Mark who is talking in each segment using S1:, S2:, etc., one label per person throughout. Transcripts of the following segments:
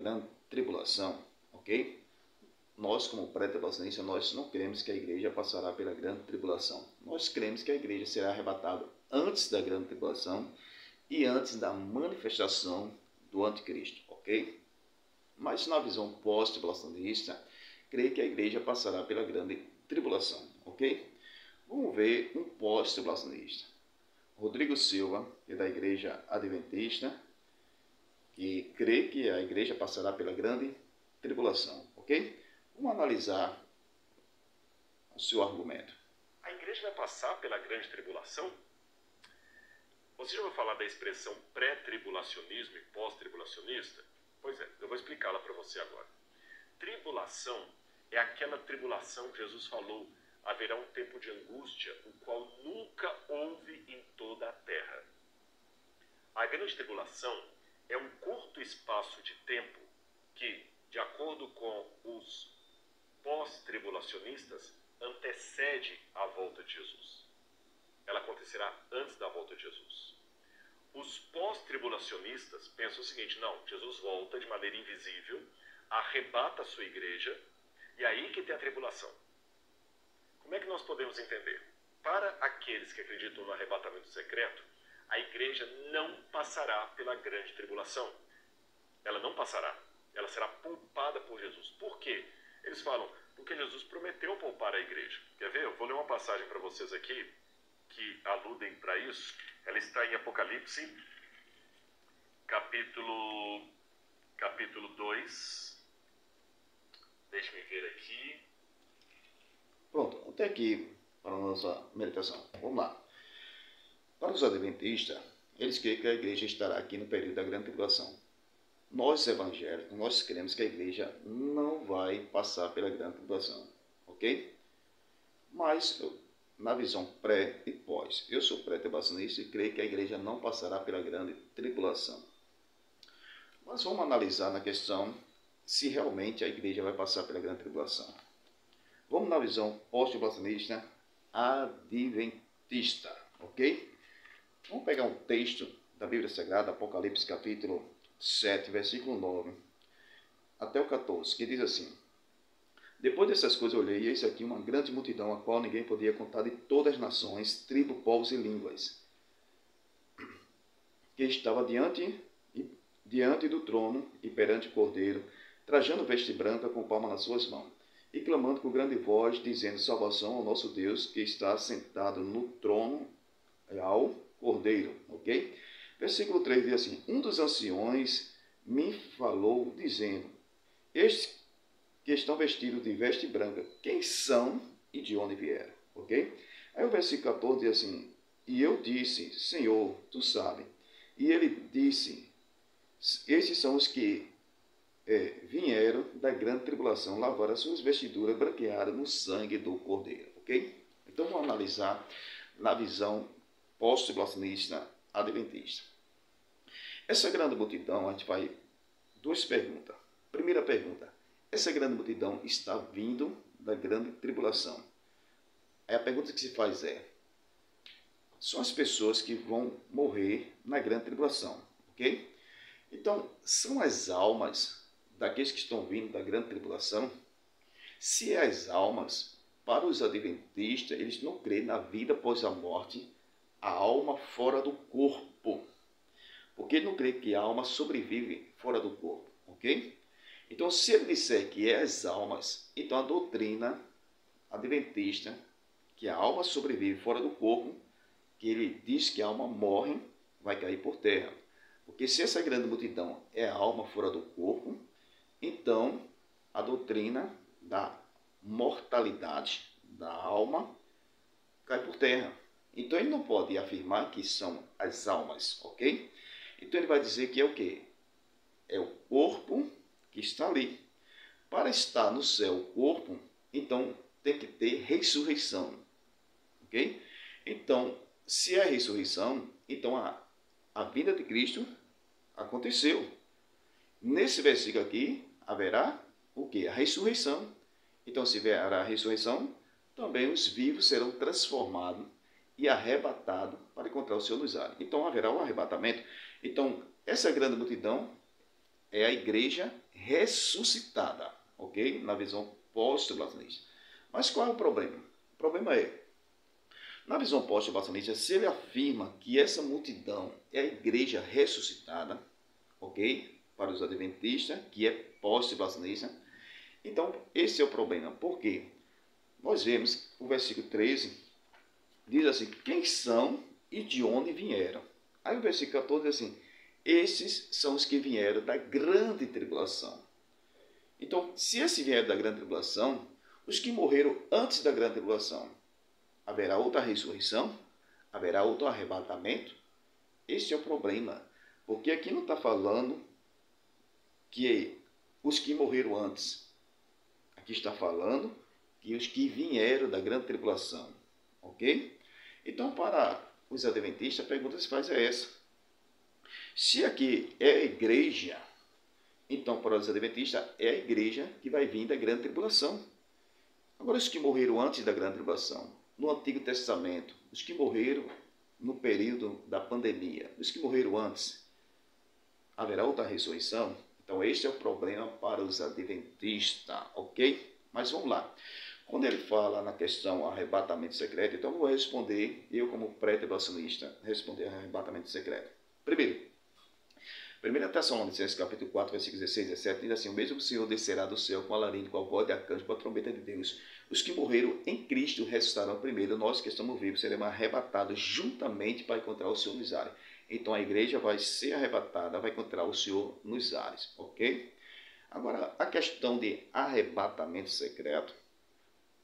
S1: grande tribulação, ok? Nós, como pré-tribulacionistas, nós não cremos que a igreja passará pela grande tribulação. Nós cremos que a igreja será arrebatada antes da grande tribulação e antes da manifestação do anticristo, ok? Mas na visão pós-tribulacionista, creio que a igreja passará pela grande tribulação, ok? Vamos ver um pós-tribulacionista. Rodrigo Silva, que é da igreja adventista, que crê que a igreja passará pela grande tribulação, ok? Vamos analisar o seu argumento.
S2: A igreja vai passar pela grande tribulação? Você já ouviu falar da expressão pré-tribulacionismo e pós-tribulacionista? Pois é, eu vou explicá-la para você agora. Tribulação é aquela tribulação que Jesus falou: haverá um tempo de angústia, o qual nunca houve em toda a terra. A grande tribulação é um curto espaço de tempo que, de acordo com os pós-tribulacionistas, antecede a volta de Jesus. Ela acontecerá antes da volta de Jesus. Os pós-tribulacionistas pensam o seguinte: não, Jesus volta de maneira invisível, arrebata a sua igreja, e aí que tem a tribulação. Como é que nós podemos entender? Para aqueles que acreditam no arrebatamento secreto, a igreja não passará pela grande tribulação. Ela não passará. Ela será poupada por Jesus. Por quê? Eles falam, porque Jesus prometeu poupar a igreja. Quer ver? Eu vou ler uma passagem para vocês aqui, que aludem para isso. Ela está em Apocalipse, capítulo 2. Deixe-me ver aqui.
S1: Pronto, até aqui para a nossa meditação. Vamos lá. Para os adventistas, eles creem que a igreja estará aqui no período da grande tribulação. Nós, evangélicos, nós cremos que a igreja não vai passar pela grande tribulação, ok? Mas, na visão pré e pós, eu sou pré-tribulacionista e creio que a igreja não passará pela grande tribulação. Mas vamos analisar na questão se realmente a igreja vai passar pela grande tribulação. Vamos na visão pós-tribulacionista adventista, ok? Vamos pegar um texto da Bíblia Sagrada, Apocalipse capítulo 7, versículo 9 até o 14, que diz assim: depois dessas coisas eu olhei, e eis aqui uma grande multidão, a qual ninguém podia contar, de todas as nações, tribos, povos e línguas, que estava diante do trono e perante o Cordeiro, trajando veste branca com palma nas suas mãos, e clamando com grande voz, dizendo: salvação ao nosso Deus, que está sentado no trono, ao Cordeiro, ok? Versículo 3 diz assim: um dos anciões me falou, dizendo: estes que estão vestidos de veste branca, quem são e de onde vieram, ok? Aí o versículo 14 diz assim: e eu disse: Senhor, tu sabes. E ele disse: estes são os que vieram da grande tribulação, lavaram as suas vestiduras branqueadas no sangue do Cordeiro, ok? Então vamos analisar na visão pós-tribulacionista adventista. Essa grande multidão, a gente vai duas perguntas. Primeira pergunta: essa grande multidão está vindo da grande tribulação? Aí a pergunta que se faz é: são as pessoas que vão morrer na grande tribulação, ok? Então, são as almas daqueles que estão vindo da grande tribulação? Se é as almas, para os adventistas, eles não creem na vida após a morte, a alma fora do corpo, porque ele não crê que a alma sobrevive fora do corpo, ok? Então, se ele disser que é as almas, então a doutrina adventista, que a alma sobrevive fora do corpo, que ele diz que a alma morre, vai cair por terra. Porque se essa grande multidão é a alma fora do corpo, então a doutrina da mortalidade da alma cai por terra. Então ele não pode afirmar que são as almas, ok? Então ele vai dizer que é o quê? É o corpo que está ali. Para estar no céu o corpo, então tem que ter ressurreição, ok? Então, se é ressurreição, então a vinda de Cristo aconteceu. Nesse versículo aqui, haverá o quê? A ressurreição. Então, se haverá a ressurreição, também os vivos serão transformados e arrebatados para encontrar o Senhor nos ares. Então, haverá o arrebatamento. Então, essa grande multidão é a igreja ressuscitada, ok? Na visão pós-tribulacionista. Mas qual é o problema? O problema é, na visão pós-tribulacionista, se ele afirma que essa multidão é a igreja ressuscitada, ok? Para os adventistas, que é pós-tribulacionista, então esse é o problema. Por quê? Nós vemos o versículo 13, diz assim, quem são e de onde vieram? Aí o versículo 14 diz assim, esses são os que vieram da grande tribulação. Então, se esses vieram da grande tribulação, os que morreram antes da grande tribulação, haverá outra ressurreição? Haverá outro arrebatamento? Esse é o problema. Porque aqui não está falando que os que morreram antes. Aqui está falando que os que vieram da grande tribulação. Ok? Então, para os adventistas, a pergunta que se faz é essa. Se aqui é a igreja, então para os adventistas é a igreja que vai vir da grande tribulação. Agora, os que morreram antes da grande tribulação, no Antigo Testamento, os que morreram no período da pandemia, os que morreram antes, haverá outra ressurreição? Então, este é o problema para os adventistas, ok? Mas vamos lá. Quando ele fala na questão arrebatamento secreto, então eu vou responder, eu como pré-tribulacionista, responder arrebatamento secreto. Primeiro, 1 Tessalonicenses capítulo 4, versículos 16 e 17, diz assim, o mesmo Senhor descerá do céu com alarido, com a voz de arcanjo, com a trombeta de Deus. Os que morreram em Cristo ressuscitarão primeiro, nós que estamos vivos seremos arrebatados juntamente para encontrar o Senhor nos ares. Então a igreja vai ser arrebatada, vai encontrar o Senhor nos ares, ok? Agora, a questão de arrebatamento secreto,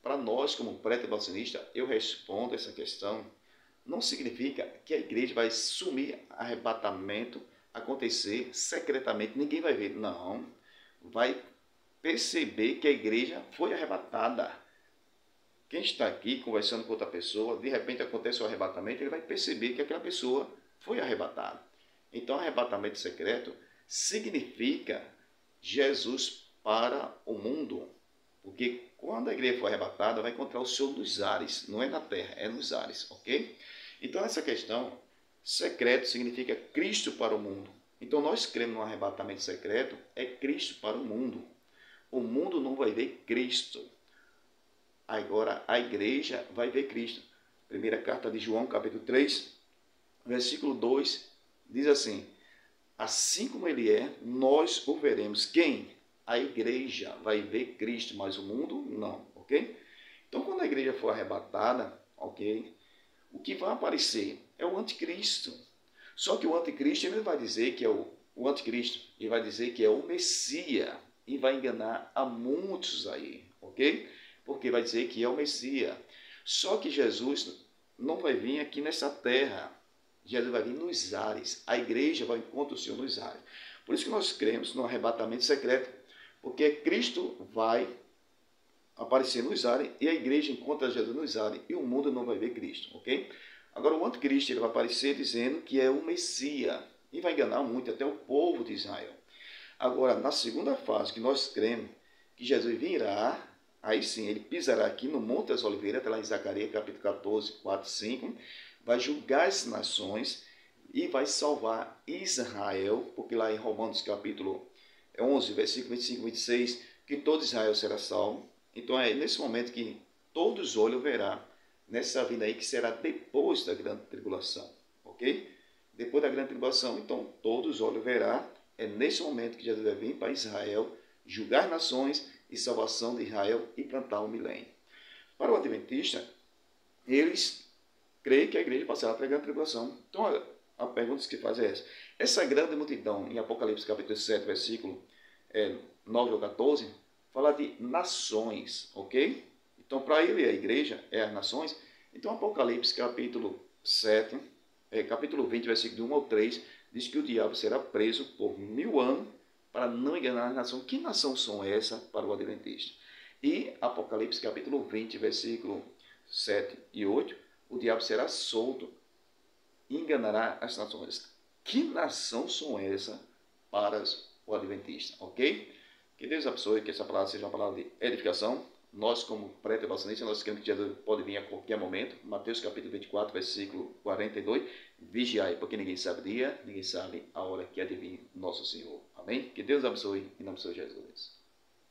S1: para nós como pré-tribulacionista, eu respondo essa questão, não significa que a igreja vai sumir arrebatamento, acontecer secretamente, ninguém vai ver. Não, vai perceber que a igreja foi arrebatada. Quem está aqui conversando com outra pessoa, de repente acontece o arrebatamento, ele vai perceber que aquela pessoa foi arrebatada. Então, arrebatamento secreto significa Jesus para o mundo. Porque quando a igreja for arrebatada, vai encontrar o Senhor nos ares. Não é na terra, é nos ares, ok? Então, essa questão, secreto significa Cristo para o mundo. Então, nós cremos no arrebatamento secreto, é Cristo para o mundo. O mundo não vai ver Cristo. Agora, a igreja vai ver Cristo. Primeira carta de João, capítulo 3, versículo 2, diz assim, assim como ele é, nós o veremos. Quem? A igreja vai ver Cristo, mas o mundo não, ok? Então, quando a igreja for arrebatada, ok? O que vai aparecer é o anticristo. Só que o anticristo, ele vai dizer que é o anticristo, ele vai dizer que é o Messias, e vai enganar a muitos aí, ok? Porque vai dizer que é o Messias. Só que Jesus não vai vir aqui nessa terra. Jesus vai vir nos ares. A igreja vai encontrar o Senhor nos ares. Por isso que nós cremos no arrebatamento secreto. Porque Cristo vai aparecer nos ares e a igreja encontra Jesus nos ares e o mundo não vai ver Cristo, ok? Agora o anticristo ele vai aparecer dizendo que é o Messias e vai enganar muito até o povo de Israel. Agora, na segunda fase que nós cremos que Jesus virá, aí sim, ele pisará aqui no Monte das Oliveiras, está lá em Zacarias capítulo 14, 4, 5, vai julgar as nações e vai salvar Israel, porque lá em Romanos capítulo 11, versículo 25 e 26, que todo Israel será salvo. Então é nesse momento que todos os olhos verá nessa vida aí que será depois da grande tribulação, ok? Depois da grande tribulação, então todos os olhos verá, é nesse momento que Jesus vai vir para Israel, julgar nações e salvação de Israel e plantar o milênio. Para o adventista, eles creem que a igreja passará pela grande tribulação. Então a pergunta que faz é essa. Essa grande multidão, em Apocalipse capítulo 7, versículo 9 ou 14, fala de nações, ok? Então, para ele, a igreja é as nações. Então, Apocalipse capítulo 7, capítulo 20, versículo 1 ao 3, diz que o diabo será preso por 1000 anos para não enganar as nações. Que nação são essas para o adventista? E Apocalipse capítulo 20, versículo 7 e 8, o diabo será solto e enganará as nações. Que nação são essas para o adventista, ok? Que Deus abençoe, que essa palavra seja uma palavra de edificação. Nós, como pré-tribulacionistas, nós queremos que Jesus pode vir a qualquer momento. Mateus capítulo 24, versículo 42. Vigiai, porque ninguém sabe o dia, ninguém sabe a hora que há de vir nosso Senhor. Amém? Que Deus abençoe em nome do Senhor Jesus.